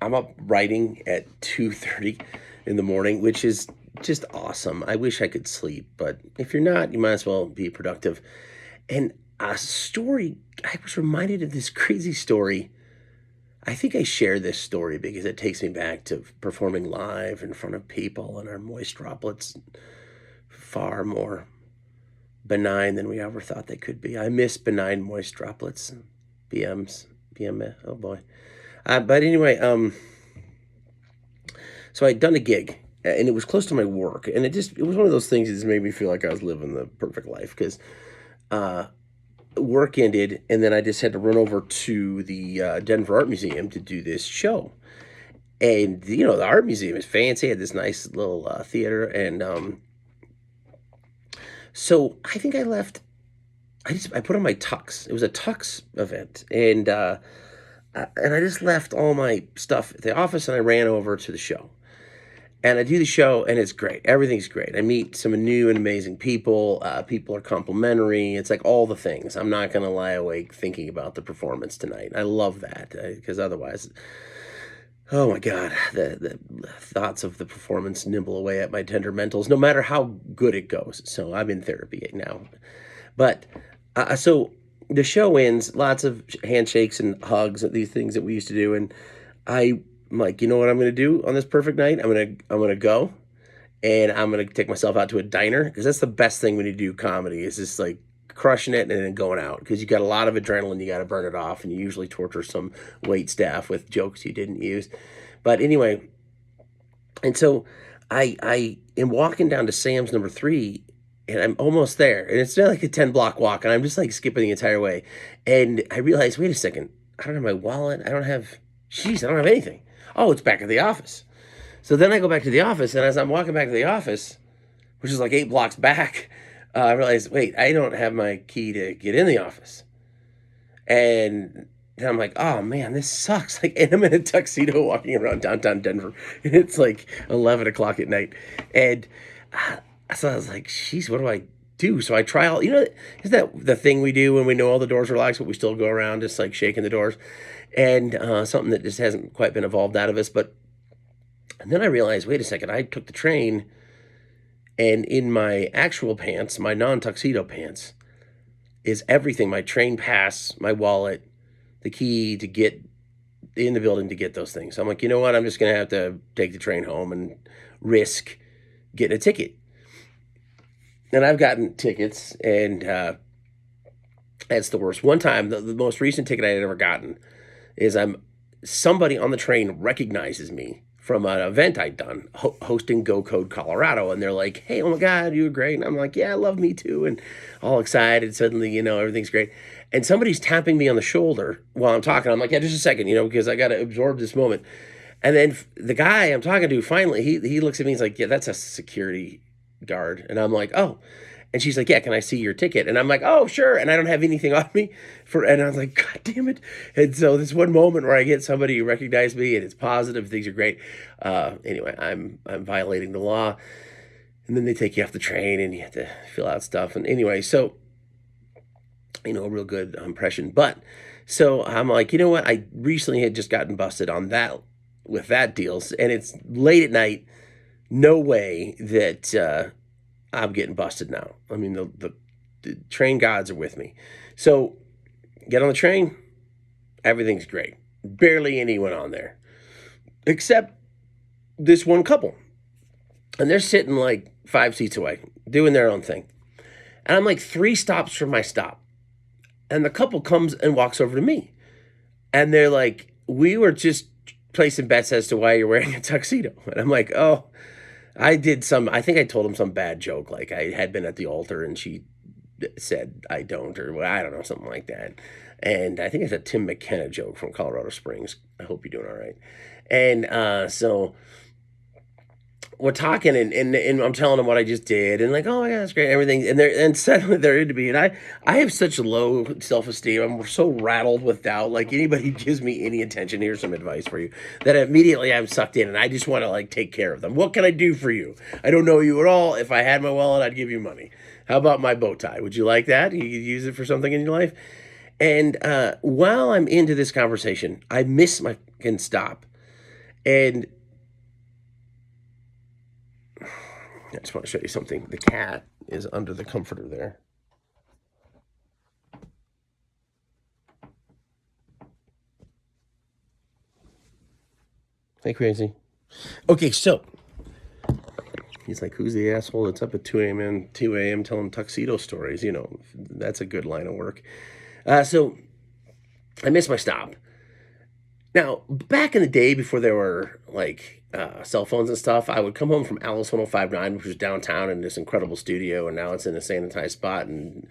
I'm up writing at 2:30 in the morning, which is just awesome. I wish I could sleep, but if you're not, you might as well be productive. And a story, I was reminded of this crazy story. I think I share this story because it takes me back to performing live in front of people and our moist droplets, far more benign than we ever thought they could be. I miss benign moist droplets, BMs, BM. Oh boy. But anyway, so I'd done a gig, and it was close to my work, and it was one of those things that just made me feel like I was living the perfect life because uh, work ended, and then I just had to run over to the Denver Art Museum to do this show. And the art museum is fancy. It had this nice little theater, and so I think I left. I put on my tux. It was a tux event, and I just left all my stuff at the office, and I ran over to the show. And I do the show, and it's great. Everything's great. I meet some new and amazing people. People are complimentary. It's like all the things. I'm not going to lie awake thinking about the performance tonight. I love that because otherwise, oh my God, the thoughts of the performance nibble away at my tender mentals, no matter how good it goes. So I'm in therapy now. But so the show ends, lots of handshakes and hugs, and these things that we used to do. And I'm like, you know what I'm going to do on this perfect night? I'm gonna go, and I'm gonna take myself out to a diner because that's the best thing when you do comedy is just like crushing it and then going out because you got a lot of adrenaline, you got to burn it off, and you usually torture some wait staff with jokes you didn't use. But anyway, and so I am walking down to Sam's number three, and I'm almost there, and it's like a 10 block walk, and I'm just like skipping the entire way, and I realize, wait a second, I don't have my wallet, I don't have anything. Oh, it's back at the office. So then I go back to the office, and as I'm walking back to the office, which is like 8 blocks back, I realize, wait, I don't have my key to get in the office. And then I'm like, oh man, this sucks. Like, and I'm in a tuxedo walking around downtown Denver, and it's like 11 o'clock at night. And so I was like, geez, what do I do? So I try all, is that the thing we do when we know all the doors are locked, but we still go around just like shaking the doors? And something that just hasn't quite been evolved out of us. And then I realized, wait a second, I took the train, and in my actual pants, my non-tuxedo pants, is everything: my train pass, my wallet, the key to get in the building to get those things. So I'm like, you know what? I'm just going to have to take the train home and risk getting a ticket. And I've gotten tickets, and that's the worst. One time, the most recent ticket I had ever gotten is somebody on the train recognizes me from an event I'd done hosting Go Code Colorado, and they're like, hey, oh my God, you were great. And I'm like, yeah, I love me too, and all excited. Suddenly, everything's great. And somebody's tapping me on the shoulder while I'm talking. I'm like, yeah, just a second, because I got to absorb this moment. And then the guy I'm talking to, finally, he looks at me, he's like, yeah, that's a security guard. And I'm like, oh. And she's like, yeah, can I see your ticket? And I'm like, oh, sure. And I don't have anything on me and I was like, God damn it. And so this one moment where I get somebody who recognized me, and it's positive, things are great. Anyway, I'm violating the law. And then they take you off the train, and you have to fill out stuff. And anyway, so, a real good impression. But so I'm like, you know what? I recently had just gotten busted on that with that deal. And it's late at night. No way that I'm getting busted now. I mean, the train gods are with me. So get on the train. Everything's great. Barely anyone on there except this one couple. And they're sitting like 5 seats away doing their own thing. And I'm like 3 stops from my stop. And the couple comes and walks over to me. And they're like, we were just placing bets as to why you're wearing a tuxedo. And I'm like, oh, I think I told him some bad joke, like I had been at the altar and she said I don't, or I don't know, something like that. And I think it's a Tim McKenna joke from Colorado Springs. I hope you're doing all right. And so we're talking, and I'm telling them what I just did, and like, oh my God, that's great, everything. And suddenly they're into me, and I have such low self-esteem. I'm so rattled with doubt. Like, anybody gives me any attention, here's some advice for you, that immediately I'm sucked in, and I just want to like take care of them. What can I do for you? I don't know you at all. If I had my wallet, I'd give you money. How about my bow tie? Would you like that? You could use it for something in your life. And while I'm into this conversation, I miss my fucking stop. And I just want to show you something. The cat is under the comforter there. Hey, crazy. Okay, so he's like, who's the asshole that's up at 2 a.m. telling tuxedo stories? You know, that's a good line of work. So I missed my stop. Now, back in the day before there were like cell phones and stuff, I would come home from Alice 1059, which was downtown in this incredible studio, and now it's in a sanitized spot and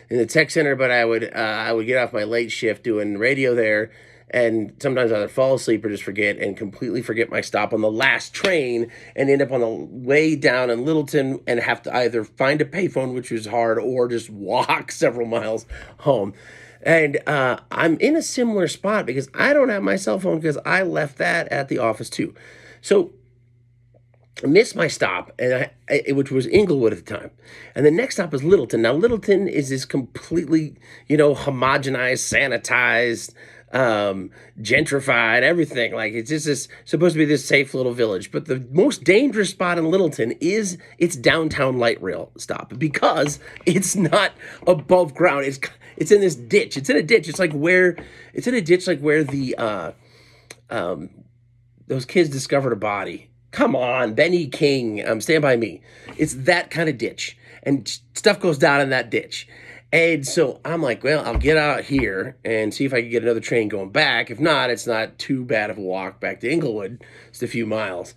in the tech center. But I would get off my late shift doing radio there, and sometimes I'd fall asleep or just forget and completely forget my stop on the last train and end up on the way down in Littleton and have to either find a payphone, which was hard, or just walk several miles home. And I'm in a similar spot because I don't have my cell phone because I left that at the office too. So I missed my stop, and which was Inglewood at the time. And the next stop is Littleton. Now, Littleton is this completely, homogenized, sanitized, gentrified, everything. Like, it's just supposed to be this safe little village. But the most dangerous spot in Littleton is its downtown light rail stop because it's not above ground. It's in this ditch. It's in a ditch. It's in a ditch like where the those kids discovered a body. Come on, Benny King, Stand By Me. It's that kind of ditch, and stuff goes down in that ditch. And so I'm like, well, I'll get out here and see if I can get another train going back. If not, it's not too bad of a walk back to Inglewood. It's a few miles.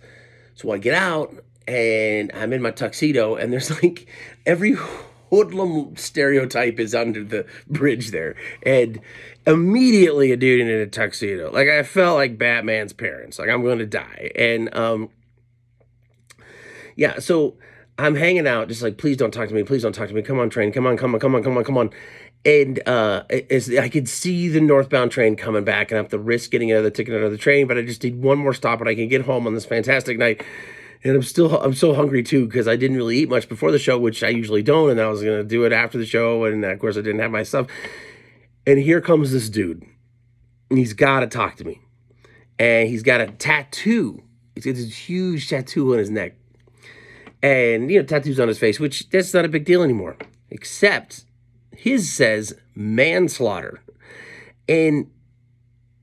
So I get out, and I'm in my tuxedo, and there's like every hoodlum stereotype is under the bridge there. And immediately a dude in a tuxedo. Like, I felt like Batman's parents. Like, I'm going to die. And, yeah, so I'm hanging out, just like, please don't talk to me. Please don't talk to me. Come on, train. Come on, come on, come on, come on, come on. And as I could see the northbound train coming back, and I have to risk getting another ticket on another train, but I just need one more stop, and I can get home on this fantastic night. And I'm so hungry too, because I didn't really eat much before the show, which I usually don't, and I was gonna do it after the show, and of course I didn't have my stuff. And here comes this dude, and he's got to talk to me, and he's got a tattoo. He's got this huge tattoo on his neck, and tattoos on his face, which that's not a big deal anymore, except his says manslaughter. And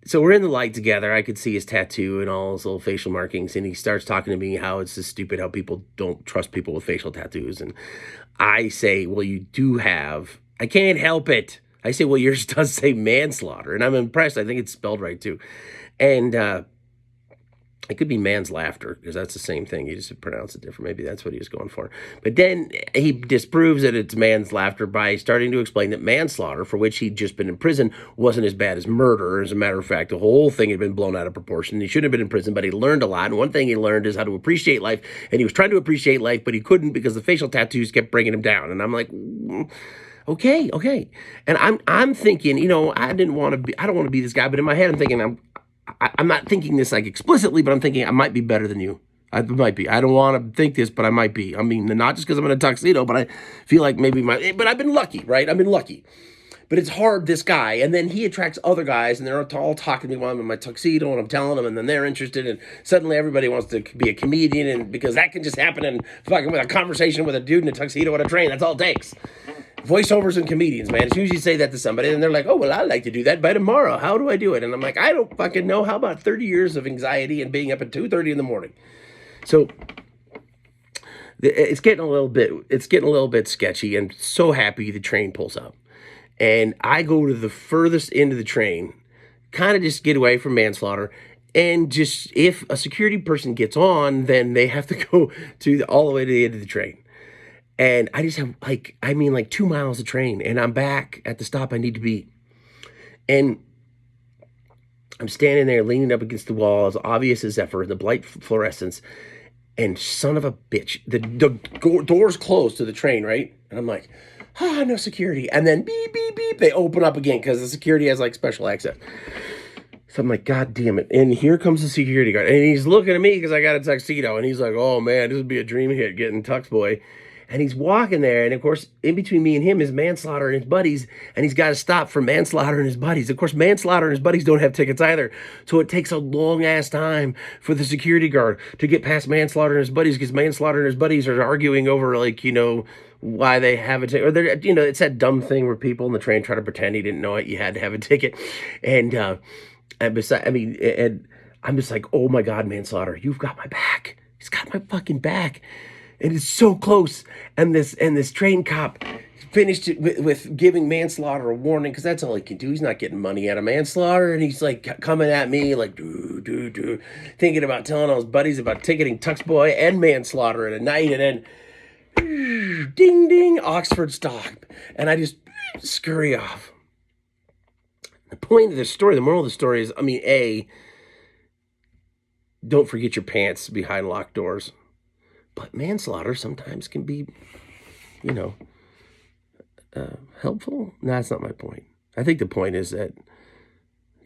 so we're in the light together. I could see his tattoo and all his little facial markings, and he starts talking to me how it's just stupid how people don't trust people with facial tattoos. And I say, well, you do have. I can't help it. I say, well, yours does say manslaughter, and I'm impressed. I think it's spelled right too. And it could be man's laughter, because that's the same thing. You just pronounce it different. Maybe that's what he was going for. But then he disproves that it's man's laughter by starting to explain that manslaughter, for which he'd just been in prison, wasn't as bad as murder. As a matter of fact, the whole thing had been blown out of proportion. He shouldn't have been in prison, but he learned a lot. And one thing he learned is how to appreciate life. And he was trying to appreciate life, but he couldn't because the facial tattoos kept bringing him down. And I'm like, okay. And I'm thinking, I don't want to be this guy, but in my head, I'm thinking, I'm not thinking this like explicitly, but I'm thinking I might be better than you. I might be. I don't want to think this, but I might be. I mean, not just because I'm in a tuxedo, but I feel like maybe but I've been lucky, right? I've been lucky. But it's hard, this guy. And then he attracts other guys, and they're all talking to me while I'm in my tuxedo, and I'm telling them, and then they're interested, and suddenly everybody wants to be a comedian, and because that can just happen in fucking with a conversation with a dude in a tuxedo on a train. That's all it takes. Voiceovers and comedians, man. As soon as you say that to somebody, and they're like, oh, well, I'd like to do that by tomorrow. How do I do it? And I'm like, I don't fucking know. How about 30 years of anxiety and being up at 2:30 in the morning? So it's getting a little bit sketchy, and so happy the train pulls up. And I go to the furthest end of the train, kind of just get away from manslaughter. And just, if a security person gets on, then they have to go all the way to the end of the train. And I just have like 2 miles of train, and I'm back at the stop I need to be. And I'm standing there leaning up against the wall, as obvious as ever, in the bright fluorescence. And son of a bitch, the doors close to the train, right? And I'm like, no security. And then beep, beep, beep, they open up again because the security has like special access. So I'm like, God damn it. And here comes the security guard. And he's looking at me because I got a tuxedo. And he's like, oh man, this would be a dream hit getting Tuxboy. And he's walking there, and of course, in between me and him is Manslaughter and his buddies, and he's got to stop for Manslaughter and his buddies. Of course, Manslaughter and his buddies don't have tickets either, so it takes a long-ass time for the security guard to get past Manslaughter and his buddies, because Manslaughter and his buddies are arguing over, like, why they have a ticket. Or, it's that dumb thing where people in the train try to pretend he didn't know it. You had to have a ticket. And I'm just like, oh my God, Manslaughter, you've got my back. He's got my fucking back. And it's so close. And this train cop finished it with giving Manslaughter a warning, because that's all he can do. He's not getting money out of Manslaughter. And he's like coming at me like, thinking about telling all his buddies about ticketing Tuxboy and Manslaughter at a night. And then ding, ding, Oxford stop. And I just scurry off. The point of the story, the moral of the story is, don't forget your pants behind locked doors. But manslaughter sometimes can be, helpful. No, that's not my point. I think the point is that,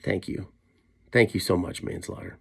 thank you. Thank you so much, Manslaughter.